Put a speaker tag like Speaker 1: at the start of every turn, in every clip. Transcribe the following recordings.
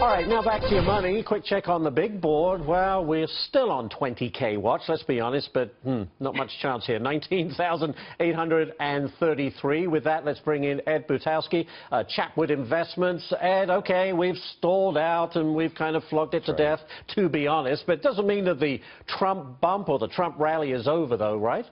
Speaker 1: All right, now back to your money. Quick check on the big board. Well, we're still on 20K watch, let's be honest, but not much chance here. 19,833. With that, let's bring in Ed Butowsky, Chapwood Investments. Ed, okay, we've stalled out and we've kind of flogged it to death, to be honest, but it doesn't mean that the Trump bump or the Trump rally is over, though, right?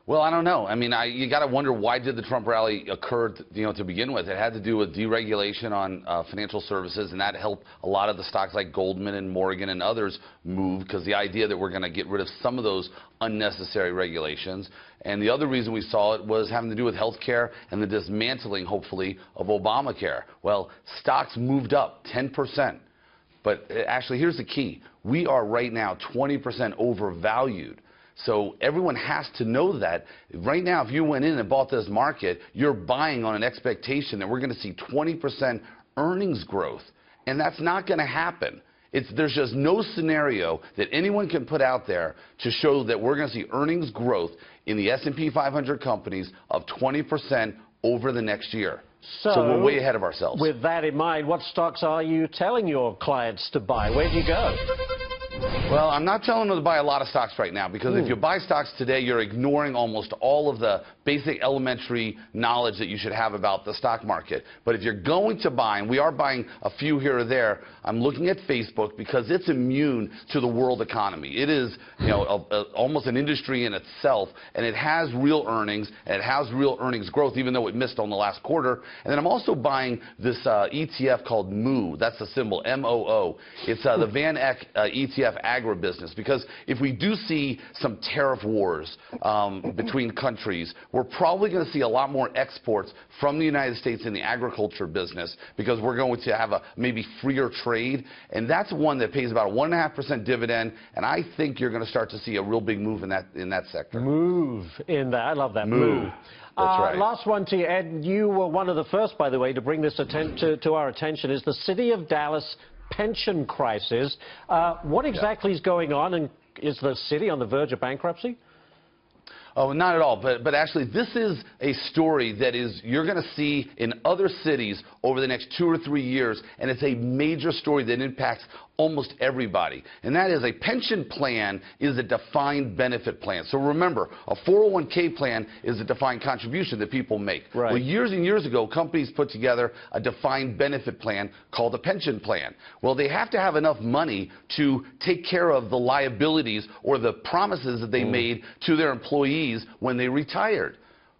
Speaker 2: Well, I don't know. I mean, you got to wonder, why did the Trump rally occur, to begin with? It had to do with deregulation on financial services, and that helped a lot of the stocks like Goldman and Morgan and others move, because the idea that we're going to get rid of some of those unnecessary regulations. And the other reason we saw it was having to do with health care and the dismantling, hopefully, of Obamacare. Well, stocks moved up 10%. But actually, here's the key. We are right now 20% overvalued. So everyone has to know that. Right now, if you went in and bought this market, you're buying on an expectation that we're going to see 20% earnings growth. And that's not going to happen. There's just no scenario that anyone can put out there to show that we're going to see earnings growth in the S&P 500 companies of 20% over the next year. So we're way ahead of ourselves.
Speaker 1: With that in mind, what stocks are you telling your clients to buy? Where do you go?
Speaker 2: Well, I'm not telling them to buy a lot of stocks right now, because if you buy stocks today, you're ignoring almost all of the basic elementary knowledge that you should have about the stock market. But if you're going to buy, and we are buying a few here or there, I'm looking at Facebook because it's immune to the world economy. It is, almost an industry in itself, and it has real earnings, and it has real earnings growth, even though it missed on the last quarter. And then I'm also buying this ETF called MOO. That's the symbol, M-O-O. It's the Van Eck ETF agribusiness, because if we do see some tariff wars between countries, we're probably going to see a lot more exports from the United States in the agriculture business, because we're going to have a maybe freer trade, and that's one that pays about a 1.5% dividend, and I think you're going to start to see a real big move in that sector.
Speaker 1: Move in that. I love that.
Speaker 2: Move. That's right.
Speaker 1: Last one to you, Ed. You were one of the first, by the way, to bring this to our attention, is the City of Dallas pension crisis. What exactly is going on, and is the city on the verge of bankruptcy?
Speaker 2: Oh, not at all. But actually, this is a story that you're going to see in other cities over the next 2 or 3 years, and it's a major story that impacts almost everybody. And that is, a pension plan is a defined benefit plan. So remember, a 401k plan is a defined contribution that people make.
Speaker 1: Right.
Speaker 2: Well, years and years ago, companies put together a defined benefit plan called a pension plan. Well, they have to have enough money to take care of the liabilities or the promises that they made to their employees when they retired.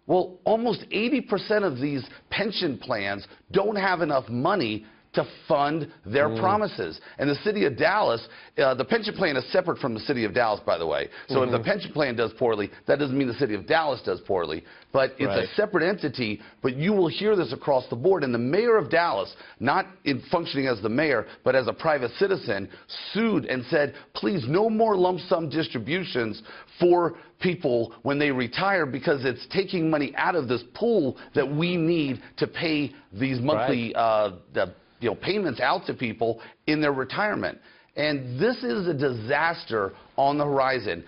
Speaker 2: Well, almost 80% of these pension plans don't have enough money to fund their promises. And the City of Dallas, the pension plan is separate from the City of Dallas, by the way. So if the pension plan does poorly, that doesn't mean the City of Dallas does poorly. But it's a separate entity, but you will hear this across the board. And the mayor of Dallas, not in functioning as the mayor, but as a private citizen, sued and said, please, no more lump sum distributions for people when they retire, because it's taking money out of this pool that we need to pay these monthly payments out to people in their retirement. And this is a disaster on the horizon.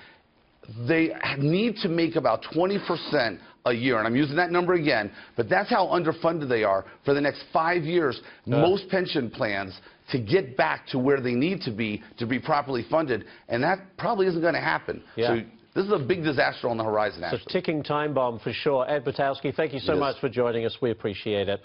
Speaker 2: They need to make about 20% a year, and I'm using that number again, but that's how underfunded they are for the next 5 years. Most pension plans, to get back to where they need to be properly funded, and that probably isn't going to happen. So this is a big disaster on the horizon, actually.
Speaker 1: It's a ticking time bomb for sure. Ed Butowsky, thank you so much for joining us. We appreciate it.